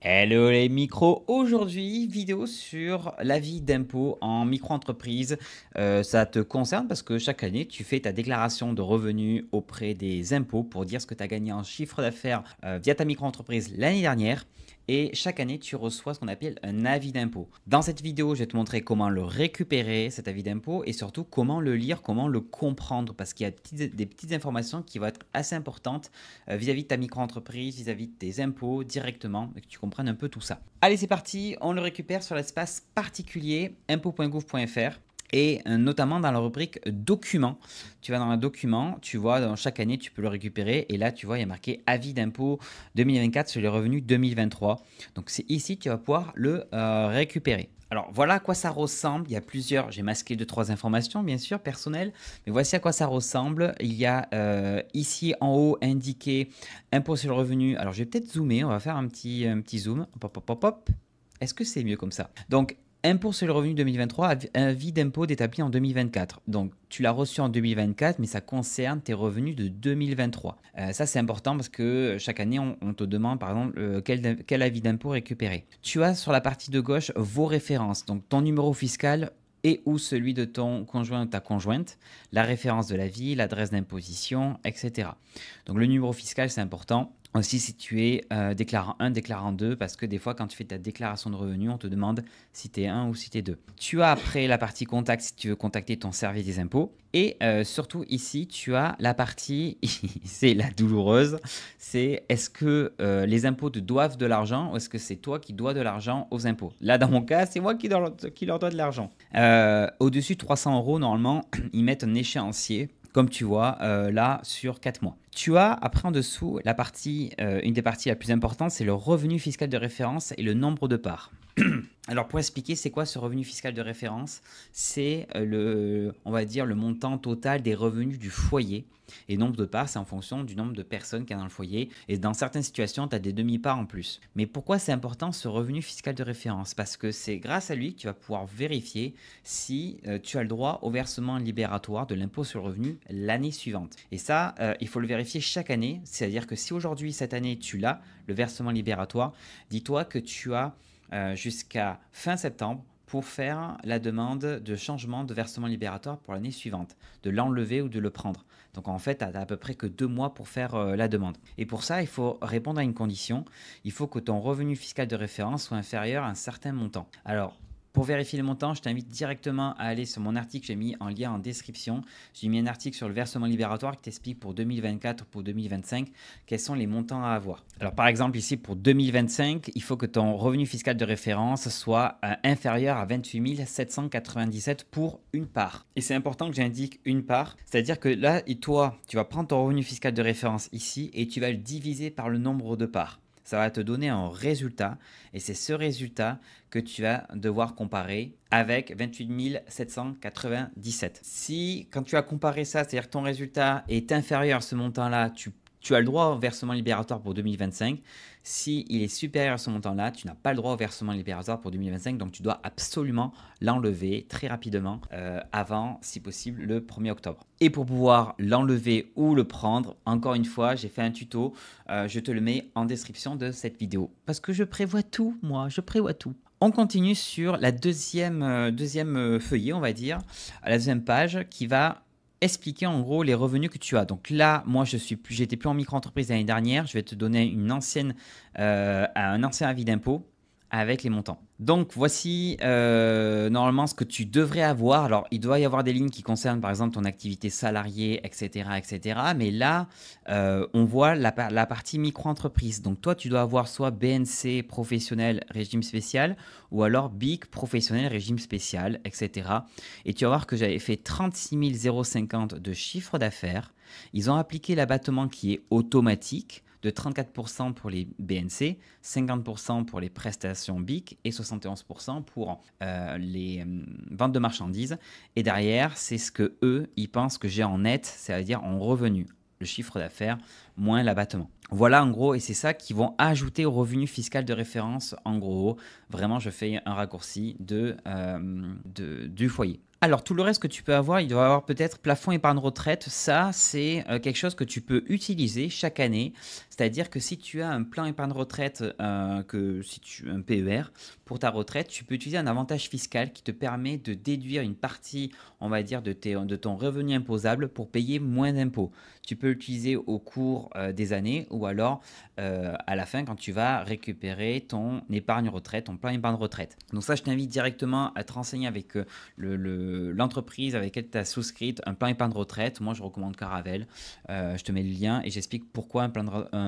Hello les micros, aujourd'hui vidéo sur l'avis d'impôt en micro-entreprise. Ça te concerne parce que chaque année tu fais ta déclaration de revenus auprès des impôts pour dire ce que tu as gagné en chiffre d'affaires via ta micro-entreprise l'année dernière. Et chaque année, tu reçois ce qu'on appelle un avis d'impôt. Dans cette vidéo, je vais te montrer comment le récupérer, cet avis d'impôt, et surtout comment le lire, comment le comprendre, parce qu'il y a des petites informations qui vont être assez importantes vis-à-vis de ta micro-entreprise, vis-à-vis de tes impôts directement, et que tu comprennes un peu tout ça. Allez, c'est parti, on le récupère sur l'espace particulier impôts.gouv.fr. Et notamment dans la rubrique documents. Tu vas dans le document, tu vois, dans chaque année, tu peux le récupérer. Et là, tu vois, il y a marqué avis d'impôt 2024 sur les revenus 2023. Donc, c'est ici que tu vas pouvoir le récupérer. Alors, voilà à quoi ça ressemble. Il y a plusieurs, j'ai masqué 2-3 informations, bien sûr, personnelles. Mais voici à quoi ça ressemble. Il y a ici en haut indiqué impôt sur le revenu. Alors, je vais peut-être zoomer. On va faire un petit zoom. Hop, hop, hop, hop, hop. Est-ce que c'est mieux comme ça? Donc, impôt sur le revenu 2023, avis d'impôt établi en 2024. Donc, tu l'as reçu en 2024, mais ça concerne tes revenus de 2023. Ça, c'est important parce que chaque année, on te demande, par exemple, quel avis d'impôt récupérer. Tu as sur la partie de gauche vos références, donc ton numéro fiscal et ou celui de ton conjoint ou ta conjointe, la référence de l'avis, l'adresse d'imposition, etc. Donc, le numéro fiscal, c'est important. Aussi, si tu es déclarant 1, déclarant 2, parce que des fois, quand tu fais ta déclaration de revenus, on te demande si tu es 1 ou si tu es 2. Tu as après la partie contact si tu veux contacter ton service des impôts. Et surtout ici, tu as la partie, c'est la douloureuse, c'est est-ce que les impôts te doivent de l'argent ou est-ce que c'est toi qui dois de l'argent aux impôts? Là, dans mon cas, c'est moi qui leur dois de l'argent. Au-dessus de 300 euros, normalement, ils mettent un échéancier comme tu vois là sur 4 mois. Tu as après en dessous la partie, une des parties la plus importante, c'est le revenu fiscal de référence et le nombre de parts. Alors pour expliquer, c'est quoi ce revenu fiscal de référence? C'est on va dire, le montant total des revenus du foyer. Et nombre de parts, c'est en fonction du nombre de personnes qu'il y a dans le foyer. Et dans certaines situations, tu as des demi-parts en plus. Mais pourquoi c'est important ce revenu fiscal de référence? Parce que c'est grâce à lui que tu vas pouvoir vérifier si tu as le droit au versement libératoire de l'impôt sur le revenu l'année suivante. Et ça, il faut le vérifier chaque année. C'est-à-dire que si aujourd'hui, cette année, tu l'as, le versement libératoire, dis-toi que tu as jusqu'à fin septembre pour faire la demande de changement de versement libératoire pour l'année suivante, de l'enlever ou de le prendre. Donc en fait, tu n'as à peu près que 2 mois pour faire la demande. Et pour ça, il faut répondre à une condition. Il faut que ton revenu fiscal de référence soit inférieur à un certain montant. Alors, pour vérifier le montant, je t'invite directement à aller sur mon article que j'ai mis en lien en description. J'ai mis un article sur le versement libératoire qui t'explique pour 2024 ou pour 2025 quels sont les montants à avoir. Alors par exemple ici pour 2025, il faut que ton revenu fiscal de référence soit inférieur à 28 797 pour une part. Et c'est important que j'indique une part, c'est-à-dire que là, toi, tu vas prendre ton revenu fiscal de référence ici et tu vas le diviser par le nombre de parts. Ça va te donner un résultat et c'est ce résultat que tu vas devoir comparer avec 28 797. Si quand tu as comparé ça, c'est-à-dire que ton résultat est inférieur à ce montant-là, tu as le droit au versement libératoire pour 2025. S'il est supérieur à ce montant-là, tu n'as pas le droit au versement libératoire pour 2025. Donc, tu dois absolument l'enlever très rapidement avant, si possible, le 1er octobre. Et pour pouvoir l'enlever ou le prendre, encore une fois, j'ai fait un tuto. Je te le mets en description de cette vidéo. Parce que je prévois tout, moi, je prévois tout. On continue sur la deuxième feuillet, on va dire, à la deuxième page, qui va expliquer en gros les revenus que tu as. Donc là, moi, j'étais plus en micro-entreprise l'année dernière. Je vais te donner un ancien avis d'impôt avec les montants. Donc voici normalement ce que tu devrais avoir. Alors il doit y avoir des lignes qui concernent par exemple ton activité salariée, etc. etc. Mais là, on voit la partie micro-entreprise. Donc toi, tu dois avoir soit BNC professionnel régime spécial ou alors BIC professionnel régime spécial, etc. Et tu vas voir que j'avais fait 36 050 de chiffre d'affaires. Ils ont appliqué l'abattement qui est automatique de 34% pour les BNC, 50% pour les prestations BIC et 71% pour les ventes de marchandises. Et derrière, c'est ce que eux, ils pensent que j'ai en net, c'est-à-dire en revenu. Le chiffre d'affaires, moins l'abattement. Voilà en gros, et c'est ça qui vont ajouter au revenu fiscal de référence. En gros, vraiment, je fais un raccourci du foyer. Alors, tout le reste que tu peux avoir, il doit y avoir peut-être plafond épargne retraite. Ça, c'est quelque chose que tu peux utiliser chaque année. C'est-à-dire que si tu as un plan épargne retraite, si tu un PER pour ta retraite, tu peux utiliser un avantage fiscal qui te permet de déduire une partie, on va dire, de ton revenu imposable pour payer moins d'impôts. Tu peux l'utiliser au cours des années ou alors à la fin quand tu vas récupérer ton épargne retraite, ton plan épargne retraite. Donc ça, je t'invite directement à te renseigner avec l'entreprise avec laquelle tu as souscrit un plan épargne retraite. Moi, je recommande Caravel. Je te mets le lien et j'explique pourquoi un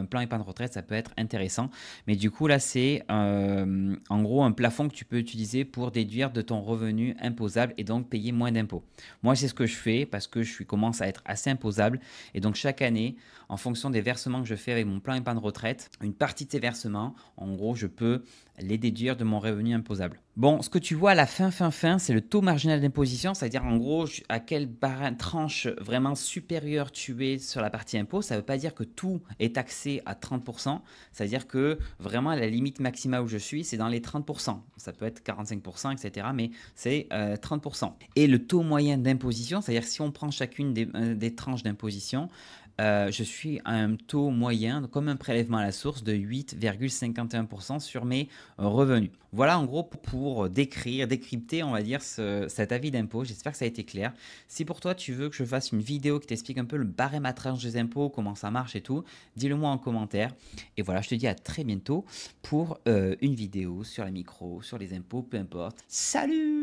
plan épargne retraite, ça peut être intéressant. Mais du coup, là, c'est en gros un plafond que tu peux utiliser pour déduire de ton revenu imposable et donc payer moins d'impôts. Moi, c'est ce que je fais parce que commence à être assez imposable. Et donc, chaque année, en fonction des versements que je fais avec mon plan épargne retraite, une partie de ces versements, en gros, je peux les déduire de mon revenu imposable. Bon, ce que tu vois à la fin, c'est le taux marginal d'imposition, c'est-à-dire en gros à quelle tranche vraiment supérieure tu es sur la partie impôt. Ça ne veut pas dire que tout est taxé à 30%, c'est-à-dire que vraiment la limite maximale où je suis, c'est dans les 30%. Ça peut être 45%, etc., mais c'est 30%. Et le taux moyen d'imposition, c'est-à-dire si on prend chacune des tranches d'imposition, je suis à un taux moyen, comme un prélèvement à la source, de 8,51% sur mes revenus. Voilà en gros pour décrypter, on va dire, cet avis d'impôt. J'espère que ça a été clair. Si pour toi, tu veux que je fasse une vidéo qui t'explique un peu le barème à tranche des impôts, comment ça marche et tout, dis-le moi en commentaire. Et voilà, je te dis à très bientôt pour une vidéo sur la micro, sur les impôts, peu importe. Salut!